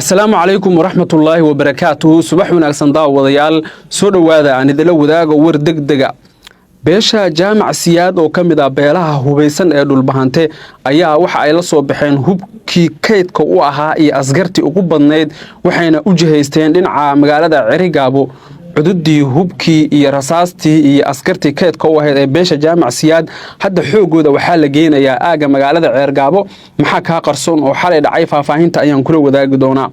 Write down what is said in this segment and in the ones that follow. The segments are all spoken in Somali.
السلام عليكم ورحمة الله وبركاته. صباح وناكسن داوديال soo dhawaada aan idila wadaago war degdega beesha jaamac siyaad oo kamid ah beelaha hubeysan ee dhulbahante ayaa waxa ay la soo baxeen hubkii kaydka u ahaa iyo askartii ugu badneed waxayna u jihaysteen dhinaca magaalada Cirigaabo cududii hubkii iyo rasaastii iyo askartii kaydka u ahayd ee beesha jaamac siyaad hadda xoogooda waxa la geenayaa aaga magaalada Cirigaabo maxaa ka qarsoon oo xalay dhacay faahfaahinta ayaan kula wadaagi doonaa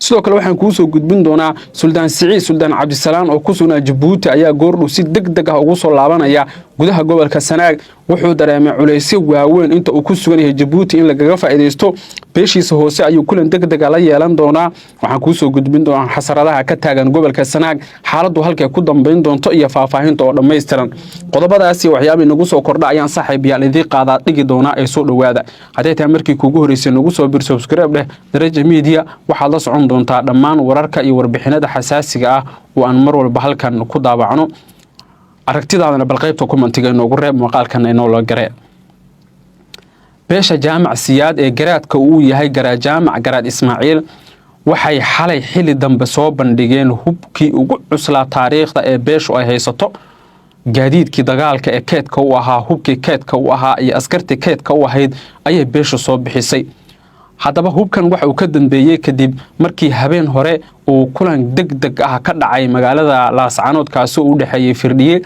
sidoo kale waxaan ku soo gudbin doonaa Suldaan Siciid Suldaan Cabdisalaam oo ku sugnaa Djibouti ayaa goordhow si degdeg ah ugu soo laabanaya gudaha gobolka Sanaag wuxuu dareemay culays waaweyn inta uu ku sugan yahay Djibouti in laga faa'iideysto beeshiisa hoose ayuu kulan degdeg ah la yeelan doonaa waxaan ku soo gudbin doonaa xasaradaha ka taagan gobolka Sanaag xaaladdu halkay ku dambeyn doonto iyo faahfaahinta oo dhameystiran qodobadaasi waxyaabo inagu soo kordha ayaan saaxiibayaal idin qaadaa dhigi doonaa ee soo dhawaada haddii taa markii kugu horeysay nagu soo bir subscribe leh Daraja Media waxaad la socon doontaa dhammaan wararka iyo warbixinada xasaasiga ah oo aan mar walba halkan ku daabacno aragtidaadana bal qaybta commentiga inoogu reeb maqaalkan inoo la garee beesha jaamac siyaad ee garaadka uu yahay garaad jaamac garaad Ismaaciil waxay xalay xili dambe soo bandhigeen hubkii ugu cuslaa taariikhda ee beeshu ay haysato gaadiidkii dagaalka ee kaydka u ahaa hubkii kaydka u ahaa iyo askartii kaydka u ahayd ayay beeshu soo bixisay haddaba hubkan waxa uu ka dambeeyay kadib markii habeen hore uu kulan degdeg ah ka dhacay magaalada Laascaanood kaasoo u dhaxeeyay Firdhiye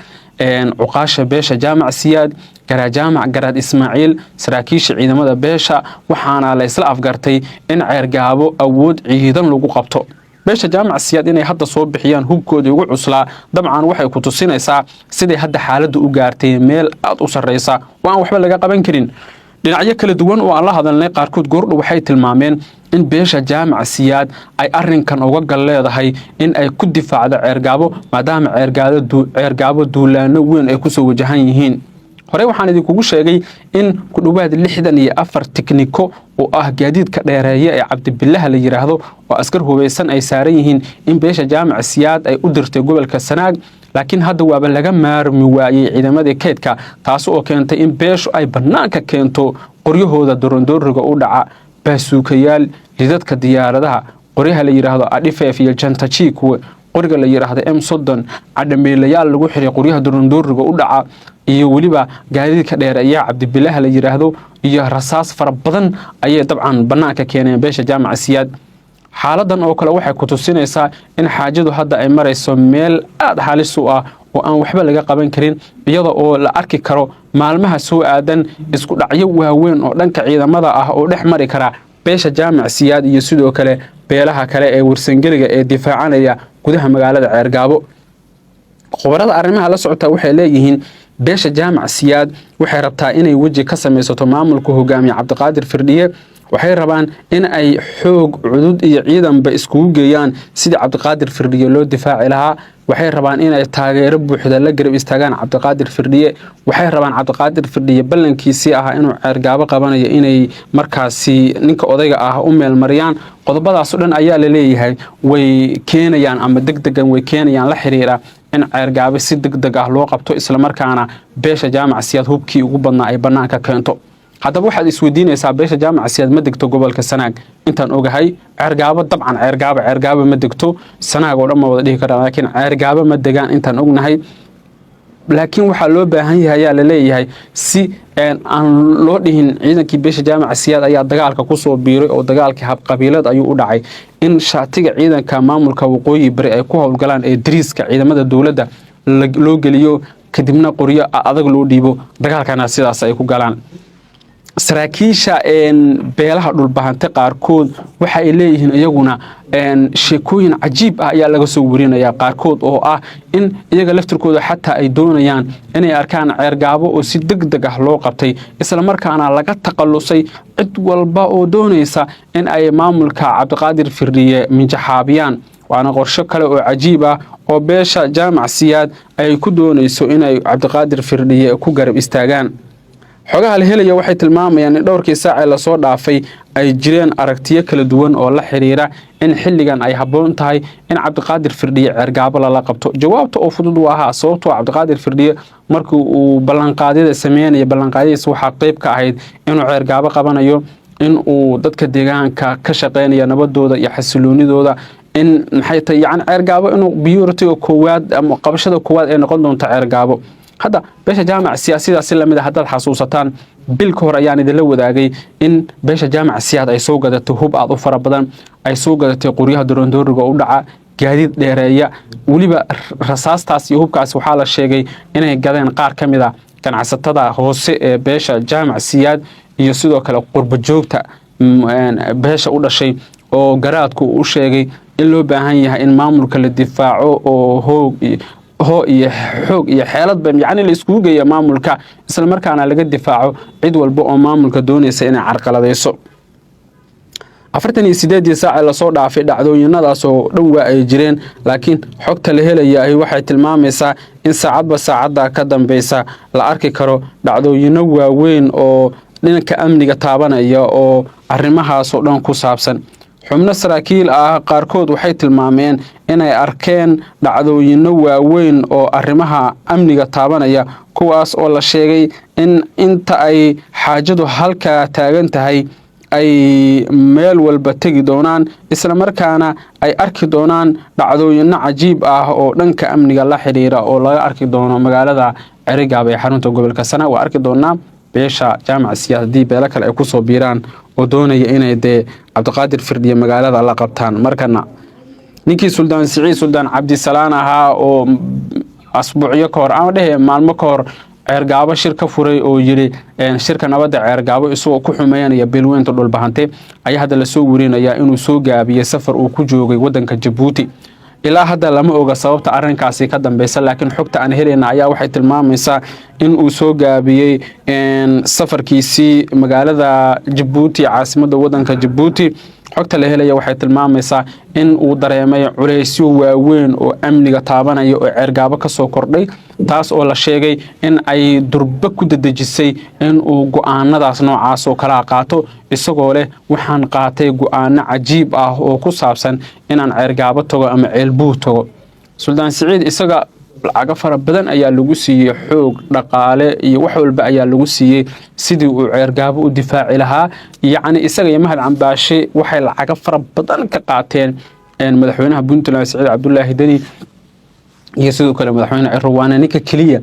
cuqaasha beesha jaamac siyaad garaad jaamac garaad Ismaaciil saraakiisha ciidamada beesha waxaana la isla afgartay in Cirigaabo awood ciidan lagu qabto beesha jaamac siyaad inay hadda soo bixiyaan hubkoodii ugu cuslaa dabcan waxay ku tusinaysaa sidii hadda xaaladdu u gaartay meel aad u sareysa oo aan waxba laga qaban karin dhinacyo kala duwan oo aan la hadalnay qaarkood goordhow waxay tilmaameen in beesha jaamac siyaad ay arrinkan uga gal leedahay in ay ku difaacdo Cirigaabo maadaama Cirigaabo duulaano weyn ay ku soo wajahan yihiin hore waxaan idinku sheegay in ku dhawaad 64 tikniko oo ah gaadiidka dheereeya ee Cabdibillaah la yiraahdo oo askar hubeysan ay saaran yihiin in beesha jaamac siyaad ay u dirtay gobolka Sanaag laakiin hadda waaba laga maarmi waayay ciidamadii kaydka taas oo keentay in beeshu ay banaanka keento qoryahooda dorondooriga u dhaca baasuukayaal lidadka diyaaradaha qoryaha la yiraahdo Adifeef iyo Jantachiku qoriga la yiraahdo M30 cadhameelayaal lagu xiray qoryaha dorondooriga u dhaca iyo waliba gaadiidka dheereeya Cabdibillaah la yiraahdo iyo rasaas fara badan ayay dabcan banaanka keeneen beesha jaamac siyaad xaaladan oo kale waxay ku tusinaysaa in xaajadu hadda ay marayso meel aad halis u ah oo aan waxba laga qaban karin iyada oo la arki karo maalmaha soo aadan isku dhacyo waaweyn oo dhanka ciidamada ah oo dhex mari kara beesha jaamac siyaad iyo sidoo kale beelaha kale ee warsangeliga ee difaacanaya gudaha magaalada Cirigaabo qobarada arrimaha la socota waxay leeyihiin beesha jaamac siyaad waxay rabtaa inay waji ka sameysato maamulka hogaamiye Cabdiqaadir Firdhiye waxay rabaan in ay xoog cudud iyo ciidanba isku geeyaan sidii Cabdiqaadir Firdhiye loo difaaci lahaa waxay rabaan in ay taageero buuxda la garab istaagaan Cabdiqaadir Firdhiye waxay rabaan Cabdiqaadir Firdhiye ballankiisii ah inuu Cirigaabo qabanayo inay markaasi ninka odayga ah u meel mariyaan qodobadaas oo dhan ayaa la leeyahay way keenayaan ama degdegan way keenayaan la xiriira in Cirigaabo si degdeg ah loo qabto isla markaana beesha jaamac siyaad hubkii ugu badnaa ay banaanka keento haddaba waxaad isweydiinaysaa beesha jaamac siyaad ma degto gobolka Sanaag intaan ogahay Cirigaabo dabcan Cirigaabo ma degto Sanaag oo dhan ma wada dhihi karaa laakiin Cirigaabo ma degaan intaan ognahay laakiin waxa loo baahan yahay ayaa la leeyahay si aan loo dhihin ciidankii beesha jaamac siyaad ayaa dagaalka ku soo biiray oo dagaalkii hab qabiilad ayuu u dhacay in shaatiga ciidanka maamulka waqooyi bari ay ku howlgalaan ee dariiska ciidamada dawladda loo geliyo kadibna qoryo adag loo dhiibo dagaalkana sidaas ay ku galaan saraakiisha beelaha dhulbahante qaarkood waxa ay leeyihiin iyaguna sheekooyin cajiib ah ayaa laga soo warinaya qaarkood oo ah in iyaga laftirkooda xataa ay doonayaan inay arkaan Cirigaabo oo si degdeg ah loo qabtay isla markaana laga taqallusay cid walba oo doonaysa in ay maamulka Cabdiqaadir Firdhiye minjaxaabiyaan waana qorshe kale oo cajiib ah oo beesha jaamac siyaad ay ku doonayso inay Cabdiqaadir Firdhiye ku garab istaagaan xogaha la helaya waxay tilmaamayaan in dhowrkii saac ee la soo dhaafay ay jireen aragtiyo kala duwan oo la xiriira in xilligan ay haboon tahay in Cabdiqaadir Firdhiye Cirigaabo la qabto jawaabta oo fudud waa sababtoo Cabdiqaadir Firdhiye markii uu ballanqaadyada sameeyay ballanqaadiisa waxa qayb ka ahayd inuu Cirigaabo qabanayo in uu dadka deegaanka ka shaqeynaya nabadooda iyo xasiloonidooda in maxay tahay yani ceergaabo inuu priority-ga koowaad ama qabashada koowaad ay noqon doonto ceergaabo. hadda beesha jaamac siyaasidaasi lamid ah haddaad xasuusataan bil ka hor ayaan idinla wadaagay in beesha jaamac siyaad ay soo gadatay hub aad u fara badan, ay soo gadatay qoryaha dorondooriga u dhaca, gaadiid dheereeya, weliba rasaastaas iyo hubkaas waxaa la sheegay inay gadeen qaar ka mid a ganacsatada hoose ee beesha jaamac siyaad iyo sidoo kale qurba joogta beesha u dhashay oo garaadku u sheegay in loo baahan yahay in maamulka la difaaco oo hoo iyo xoog iyo xeeladba yani la iskugu geeyo maamulka, isla markaana laga difaaco cid walba oo maamulka doonaysa inay carqaladayso. 48 saac la soo dhaafay dhacdooyinadaas oo dhan waa ay jireen, laakiin xogta la helaya waxay tilmaamaysaa in saacadba saacada ka dambaysa la arki karo dhacdooyino waaweyn oo dhanka amniga taabanaya oo arrimahaas oo dhan ku saabsan. xubno saraakiil ah qaarkood waxay tilmaameen inay arkeen dhacdooyino waaweyn oo arrimaha amniga taabanaya, kuwaas oo la sheegay in inta ay xaajadu halka taagan tahay ay meel walba tegi doonaan, isla markaana ay arki doonaan dhacdooyino cajiib ah oo dhanka amniga la xiriira oo laga arki doono magaalada Cerigaba ee xarunta gobolka Sanaag. waa arki doonaa beesha jaamac siyaadii beela kale ay ku soo biiraan oo doonaya inay Cabdiqaadir Firdhiye magaalada la qabtaan. markana ninkii Suldaan Siciid Suldaan Cabdisalaan ahaa oo asbuucyo ka hor ama maalmo ka hor ceergaabo shir ka furay oo yiri shirka nabadda ceergaabo isagoo ku xumeeyanaya beelweynta dhulbahante ayaa hadda la soo warinaya inuu soo gaabiyay safar uu ku joogay wadanka Djibouti. ilaa hadda lama oga sababta arrinkaasi ka dambaysa, laakiin xogta aan helayna ayaa waxay tilmaamaysaa in uu soo gaabiyay safarkiisii magaalada Djibouti caasimadda wadanka Djibouti. xogta la helaya waxay tilmaamaysaa in uu dareemay culeysyo waaweyn oo amniga taabanaya oo ceergaabo ka soo kordhay, taas oo la sheegay in ay durba ku dadejisay in uu go'aanadaas noocaas oo kala qaato, isagoo leh waxaan qaatay go'aano cajiib ah oo ku saabsan inaan ceergaabo tago ama ceelbuur tago. Suldaan Siciid isaga lacag fara badan ayaa lagu siiyay, xoog dhaqaale iyo wax walba ayaa lagu siiyay sidii uu ceergaabo u difaaci lahaa. yacni isaga iyo Mahad Cambaashe waxay lacag fara badan ka qaateen madaxweynaha Puntland Siciid Cabdullaahi Deni iyo sidoo kale madaxweyne Cirwaane. ninka kaliya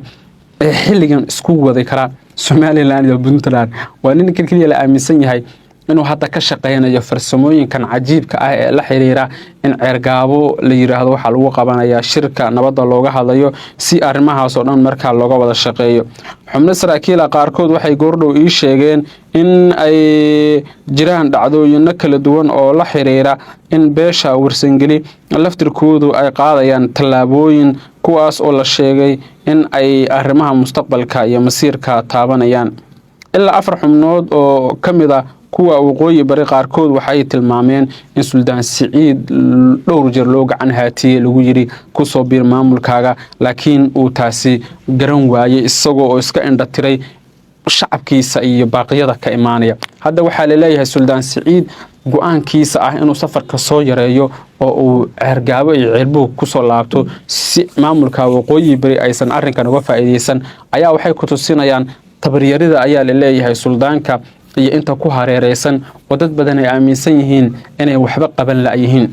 ee xilligan isku waday kara Somaliland iyo Puntland waa ninka kaliya la aaminsan yahay inuu hadda ka shaqeynayo farsamooyinkan cajiibka ah ee la xiriira in ceergaabo la yiraahdo waxa lagu qabanayaa shirka nabadda looga hadlayo si arrimahaas oo dhan markaa looga wada shaqeeyo. xubno saraakiil qaarkood waxay goordhow ii sheegeen in ay jiraan dhacdooyino kala duwan oo la xiriira in beesha warsangeli laftirkoodu ay qaadayaan tallaabooyin kuwaas oo la sheegay in ay arrimaha mustaqbalka iyo masiirka taabanayaan. ilaa 4 xubnood oo kamid ah kuwa waqooyi bari qaarkood waxay tilmaameen in Suldaan Siciid dhowr jeer loo gacan haatiyay lagu yiri ku soo biir maamulkaaga, laakiin uu taasi garan waayay isagoo oo iska indha tiray shacabkiisa iyo baaqyada ka imaanaya. hadda waxaa la leeyahay Suldaan Siciid go'aankiisa ah inuu safarka soo yareeyo oo uu ceergaabo iyo ceelbuur ku soo laabto si maamulka waqooyi bari aysan arrinkan uga faa'iideysan ayaa waxay ku tusinayaan tabaryarida ayaa la leeyahay suldaanka iyo inta ku hareereysan oo dad badan ay aaminsan yihiin inay waxba qaban la'yihiin.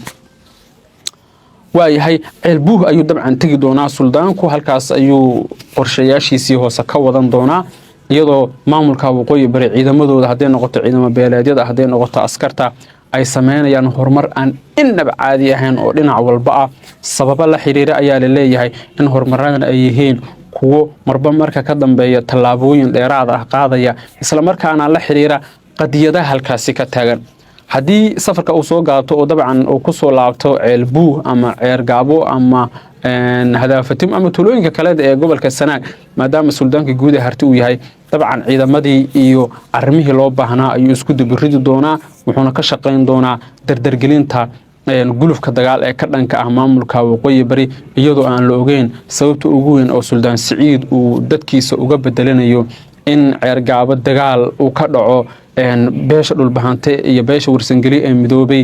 waayahay ceelbuur ayuu dabcan tagi doonaa suldaanku, halkaas ayuu qorshayaashiisii hoose ka wadan doonaa iyadoo maamulka waqooyi bari ciidamadooda hadday noqoto ciidamo beeleedyada hadday noqoto askarta ay sameynayaan horumar aan innaba caadi ahayn oo dhinac walba ah. sababa la xiriira ayaa la leeyahay in horumaradan ay yihiin kuwo marba marka ka dambeeya tallaabooyin dheeraad ah qaadaya, isla markaana la xiriira qadiyadaha halkaasi ka taagan. haddii safarka uu soo gaato oo dabcan uu ku soo laabto ceelbuur ama ceergaabo ama hadaafatim ama tulooyinka kale ee gobolka Sanaag, maadaama suldaanka guud ee harti uu yahay, dabcan ciidamadii iyo arrimihii loo baahnaa ayuu isku dibiridi doonaa, wuxuuna ka shaqeyn doonaa dardargelinta gulufka dagaal ee ka dhanka ah maamulka waqooyi bari iyadoo aan la ogeyn sababta ugu weyn oo Suldaan Siciid uu dadkiisa uga bedelanayo in ceergaabo dagaal uu ka dhaco beesha dhulbahante iyo beesha warsangeli ee midoobay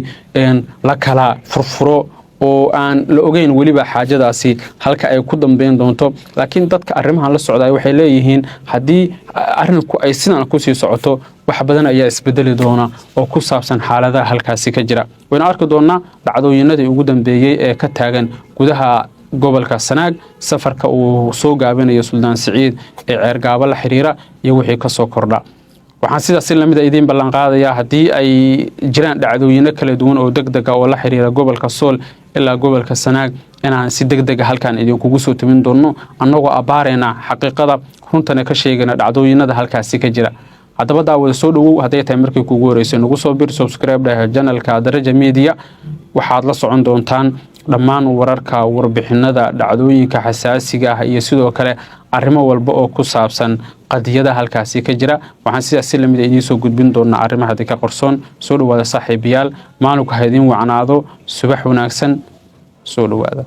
la kala furfuro oo aan la ogeyn weliba xaajadaasi halka ay ku dambeyn doonto. Laakiin dadka arrimahan la socday waxay leeyihiin haddii arrinku ay sidan ku sii socoto wax badan ayaa isbedeli doona oo ku saabsan xaaladaha halkaasi ka jira. Wayna arki doonaa dhacdooyinadii ugu dambeeyay ee ka taagan gudaha gobolka Sanaag, safarka uu soo gaabinayo Suldaan Siciid ee Ceergaabo la xiriira iyo wixii ka soo kordha. waxaan sidaas la mid ah idin ballan qaadayaa haddii ay jiraan dhacdooyin kala duwan oo degdeg ah oo la xiriira gobolka Sool ilaa gobolka Sanaag inaan si degdeg ah halkaan idinkugu soo timin doono annagoo abaarayna xaqiiqada runtana ka sheegana dhacdooyinada halkaasi ka jira. haddaba daawada soo dhawow haday tahay markii kugu horeysay nagu soo bir subscribe dhaha channelka Daraja Media waxaad la socon doontaan dhammaan wararka warbixinada dhacdooyinka xasaasiga ah iyo sidoo kale arrimo walba oo ku saabsan qadiyada halkaasi ka jira. waxaan sidaas la mid ah idin soo gudbin doonaa arrimaha ka qarsoon. soo dhawaada saaxiibayaal, maalinka ha idin wacnaado, subax wanaagsan, soo dhawaada.